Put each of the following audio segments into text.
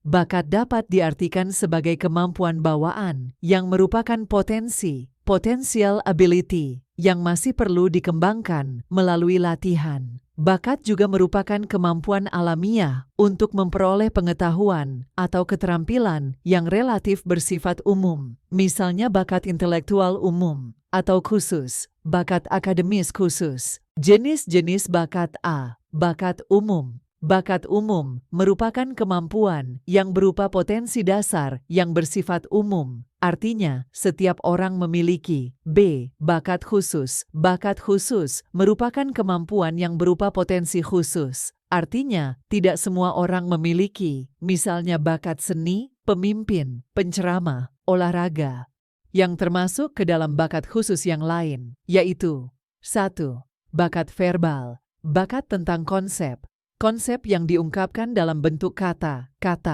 Bakat dapat diartikan sebagai kemampuan bawaan yang merupakan potensi, potential ability, yang masih perlu dikembangkan melalui latihan. Bakat juga merupakan kemampuan alamiah untuk memperoleh pengetahuan atau keterampilan yang relatif bersifat umum, misalnya bakat intelektual umum atau khusus, bakat akademis khusus. Jenis-jenis bakat A. Bakat umum. Bakat umum merupakan kemampuan yang berupa potensi dasar yang bersifat umum. Artinya, setiap orang memiliki. B. Bakat khusus. Bakat khusus merupakan kemampuan yang berupa potensi khusus. Artinya, tidak semua orang memiliki. Misalnya bakat seni, pemimpin, penceramah, olahraga. Yang termasuk ke dalam bakat khusus yang lain, yaitu 1. Bakat verbal. Bakat tentang konsep. Konsep yang diungkapkan dalam bentuk kata. 2.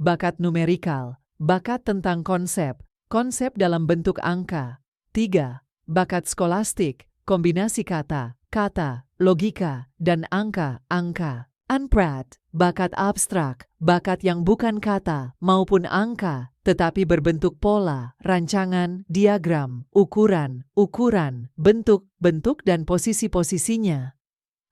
Bakat numerikal. Bakat tentang konsep. Konsep dalam bentuk angka. 3. Bakat skolastik. Kombinasi kata, logika, dan angka. Unprat. Bakat abstrak. Bakat yang bukan kata maupun angka, tetapi berbentuk pola, rancangan, diagram, ukuran, bentuk, dan posisi-posisinya.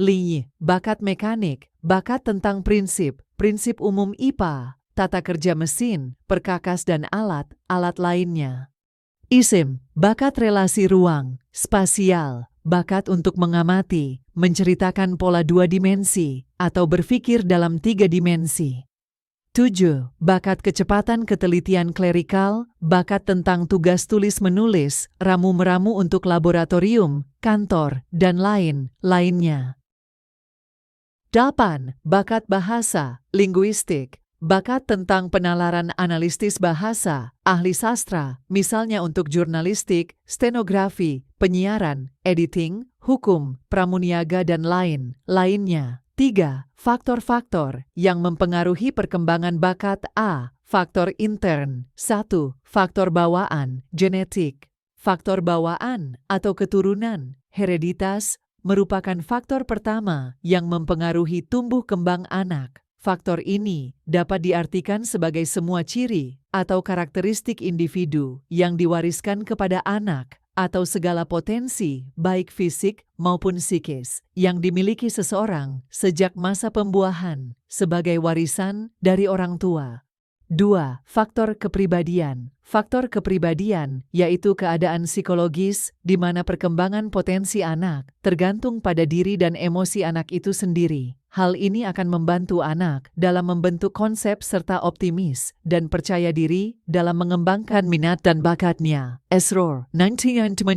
5. Bakat mekanik, bakat tentang prinsip umum IPA, tata kerja mesin, perkakas dan alat lainnya. Isim, bakat relasi ruang, spasial, bakat untuk mengamati, menceritakan pola 2 dimensi, atau berpikir dalam 3 dimensi. 7. Bakat kecepatan ketelitian klerikal, bakat tentang tugas tulis-menulis, ramu-meramu untuk laboratorium, kantor, dan lainnya. 8. Bakat bahasa, linguistik, bakat tentang penalaran analistis bahasa, ahli sastra, misalnya untuk jurnalistik, stenografi, penyiaran, editing, hukum, pramuniaga, dan lainnya. 3. Faktor-faktor yang mempengaruhi perkembangan bakat A. Faktor intern. 1. Faktor bawaan, genetik. Faktor bawaan atau keturunan, hereditas, merupakan faktor pertama yang mempengaruhi tumbuh kembang anak. Faktor ini dapat diartikan sebagai semua ciri atau karakteristik individu yang diwariskan kepada anak atau segala potensi, baik fisik maupun psikis, yang dimiliki seseorang sejak masa pembuahan sebagai warisan dari orang tua. 2. Faktor kepribadian. Faktor kepribadian yaitu keadaan psikologis di mana perkembangan potensi anak tergantung pada diri dan emosi anak itu sendiri. Hal ini akan membantu anak dalam membentuk konsep serta optimis dan percaya diri dalam mengembangkan minat dan bakatnya. Esror 1929.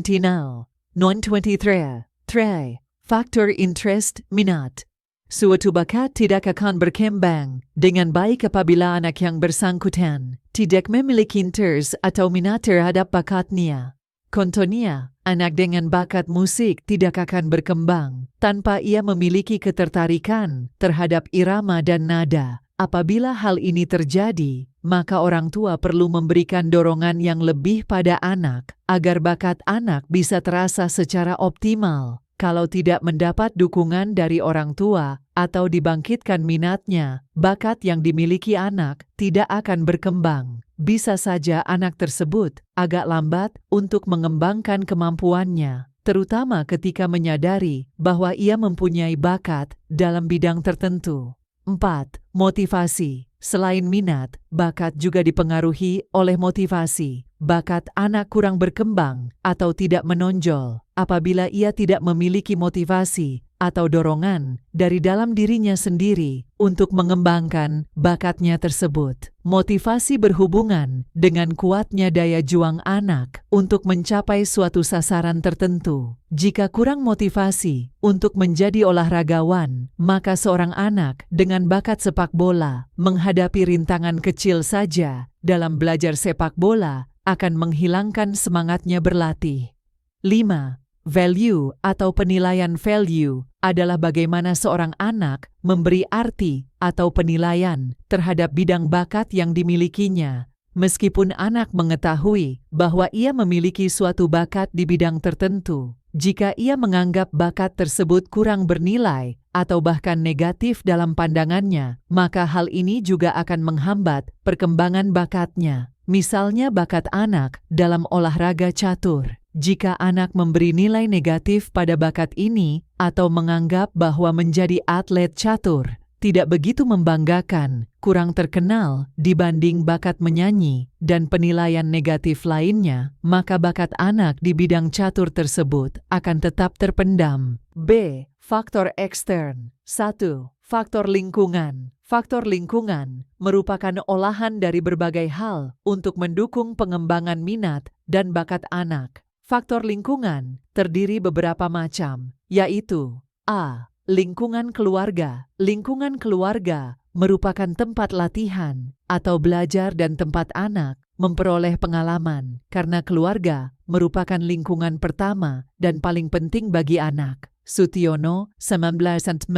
3. Faktor interest, minat. Suatu bakat tidak akan berkembang dengan baik apabila anak yang bersangkutan tidak memiliki interest atau minat terhadap bakatnya. Contohnya, anak dengan bakat musik tidak akan berkembang tanpa ia memiliki ketertarikan terhadap irama dan nada. Apabila hal ini terjadi, maka orang tua perlu memberikan dorongan yang lebih pada anak agar bakat anak bisa terasa secara optimal. Kalau tidak mendapat dukungan dari orang tua atau dibangkitkan minatnya, bakat yang dimiliki anak tidak akan berkembang. Bisa saja anak tersebut agak lambat untuk mengembangkan kemampuannya, terutama ketika menyadari bahwa ia mempunyai bakat dalam bidang tertentu. 4. Motivasi. Selain minat, bakat juga dipengaruhi oleh motivasi. Bakat anak kurang berkembang atau tidak menonjol apabila ia tidak memiliki motivasi atau dorongan dari dalam dirinya sendiri untuk mengembangkan bakatnya tersebut. Motivasi berhubungan dengan kuatnya daya juang anak untuk mencapai suatu sasaran tertentu. Jika kurang motivasi untuk menjadi olahragawan, maka seorang anak dengan bakat sepak bola menghadapi rintangan kecil saja dalam belajar sepak bola akan menghilangkan semangatnya berlatih. 5. Value atau penilaian. Value adalah bagaimana seorang anak memberi arti atau penilaian terhadap bidang bakat yang dimilikinya. Meskipun anak mengetahui bahwa ia memiliki suatu bakat di bidang tertentu, Jika ia menganggap bakat tersebut kurang bernilai atau bahkan negatif dalam pandangannya, maka hal ini juga akan menghambat perkembangan bakatnya. Misalnya bakat anak dalam olahraga catur. Jika anak memberi nilai negatif pada bakat ini atau menganggap bahwa menjadi atlet catur tidak begitu membanggakan, kurang terkenal dibanding bakat menyanyi, dan penilaian negatif lainnya, maka bakat anak di bidang catur tersebut akan tetap terpendam. B. Faktor ekstern. 1. Faktor lingkungan. Faktor lingkungan merupakan olahan dari berbagai hal untuk mendukung pengembangan minat dan bakat anak. Faktor lingkungan terdiri beberapa macam, yaitu A. Lingkungan keluarga. Lingkungan keluarga merupakan tempat latihan atau belajar dan tempat anak memperoleh pengalaman, karena keluarga merupakan lingkungan pertama dan paling penting bagi anak. Sutiono, 1998,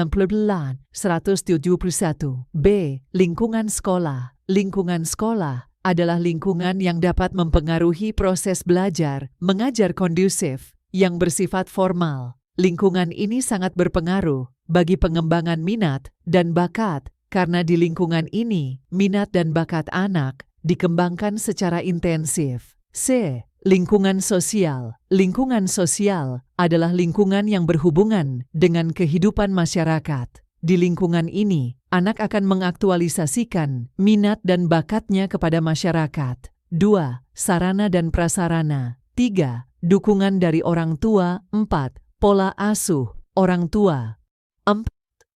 171. B. Lingkungan sekolah. Lingkungan sekolah adalah lingkungan yang dapat mempengaruhi proses belajar, mengajar kondusif, yang bersifat formal. Lingkungan ini sangat berpengaruh bagi pengembangan minat dan bakat, karena di lingkungan ini, minat dan bakat anak dikembangkan secara intensif. C. Lingkungan sosial. Lingkungan sosial adalah lingkungan yang berhubungan dengan kehidupan masyarakat. Di lingkungan ini, anak akan mengaktualisasikan minat dan bakatnya kepada masyarakat. 2. Sarana dan prasarana. 3. Dukungan dari orang tua. 4. Pola asuh orang tua. 4.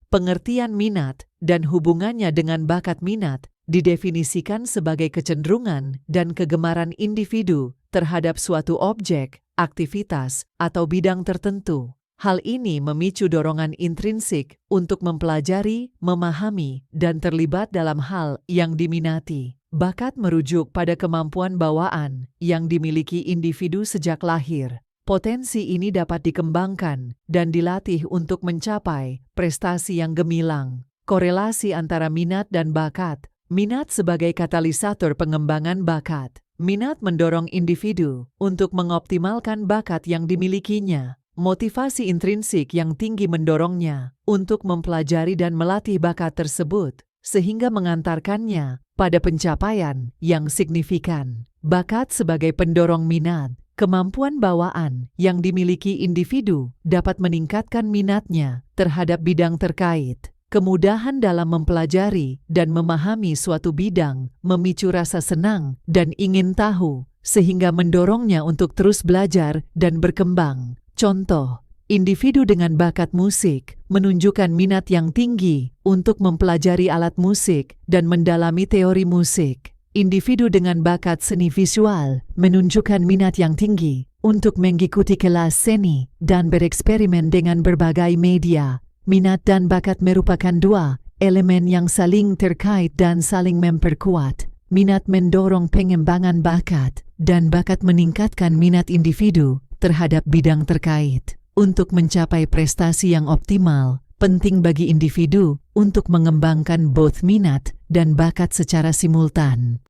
Pengertian minat dan hubungannya dengan bakat. Minat didefinisikan sebagai kecenderungan dan kegemaran individu terhadap suatu objek, aktivitas, atau bidang tertentu. Hal ini memicu dorongan intrinsik untuk mempelajari, memahami, dan terlibat dalam hal yang diminati. Bakat merujuk pada kemampuan bawaan yang dimiliki individu sejak lahir. Potensi ini dapat dikembangkan dan dilatih untuk mencapai prestasi yang gemilang. Korelasi antara minat dan bakat. Minat sebagai katalisator pengembangan bakat. Minat mendorong individu untuk mengoptimalkan bakat yang dimilikinya. Motivasi intrinsik yang tinggi mendorongnya untuk mempelajari dan melatih bakat tersebut, sehingga mengantarkannya pada pencapaian yang signifikan. Bakat sebagai pendorong minat. Kemampuan bawaan yang dimiliki individu dapat meningkatkan minatnya terhadap bidang terkait. Kemudahan dalam mempelajari dan memahami suatu bidang memicu rasa senang dan ingin tahu, sehingga mendorongnya untuk terus belajar dan berkembang. Contoh, individu dengan bakat musik menunjukkan minat yang tinggi untuk mempelajari alat musik dan mendalami teori musik. Individu dengan bakat seni visual menunjukkan minat yang tinggi untuk mengikuti kelas seni dan bereksperimen dengan berbagai media. Minat dan bakat merupakan dua elemen yang saling terkait dan saling memperkuat. Minat mendorong pengembangan bakat, dan bakat meningkatkan minat individu terhadap bidang terkait. Untuk mencapai prestasi yang optimal, penting bagi individu untuk mengembangkan both minat dan bakat secara simultan.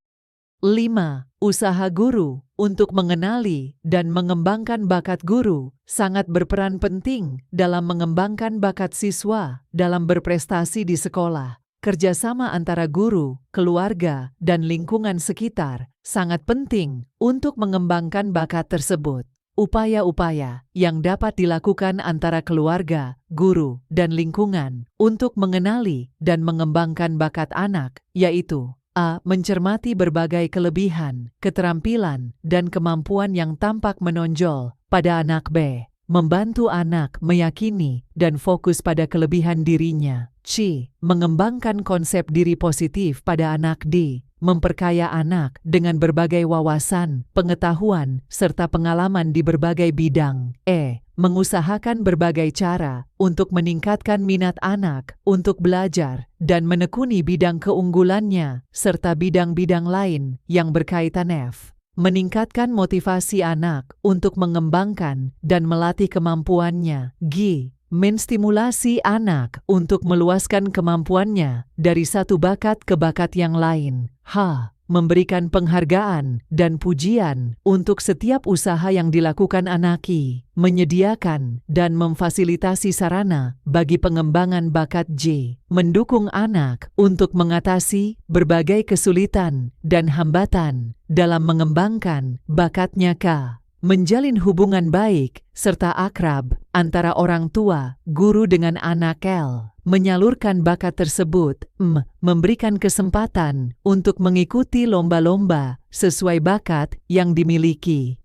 5. Usaha guru untuk mengenali dan mengembangkan bakat. Guru sangat berperan penting dalam mengembangkan bakat siswa dalam berprestasi di sekolah. Kerjasama antara guru, keluarga, dan lingkungan sekitar sangat penting untuk mengembangkan bakat tersebut. Upaya-upaya yang dapat dilakukan antara keluarga, guru, dan lingkungan untuk mengenali dan mengembangkan bakat anak, yaitu A. Mencermati berbagai kelebihan, keterampilan, dan kemampuan yang tampak menonjol pada anak. B. Membantu anak meyakini dan fokus pada kelebihan dirinya. C. Mengembangkan konsep diri positif pada anak. D. Memperkaya anak dengan berbagai wawasan, pengetahuan, serta pengalaman di berbagai bidang. E. Mengusahakan berbagai cara untuk meningkatkan minat anak untuk belajar dan menekuni bidang keunggulannya, serta bidang-bidang lain yang berkaitan. F. Meningkatkan motivasi anak untuk mengembangkan dan melatih kemampuannya. G. Menstimulasi anak untuk meluaskan kemampuannya dari satu bakat ke bakat yang lain. H. memberikan penghargaan dan pujian untuk setiap usaha yang dilakukan Anaki, menyediakan dan memfasilitasi sarana bagi pengembangan bakat J, mendukung anak untuk mengatasi berbagai kesulitan dan hambatan dalam mengembangkan bakatnya K. Menjalin hubungan baik serta akrab antara orang tua, guru dengan anak L. Menyalurkan bakat tersebut, memberikan kesempatan untuk mengikuti lomba-lomba sesuai bakat yang dimiliki.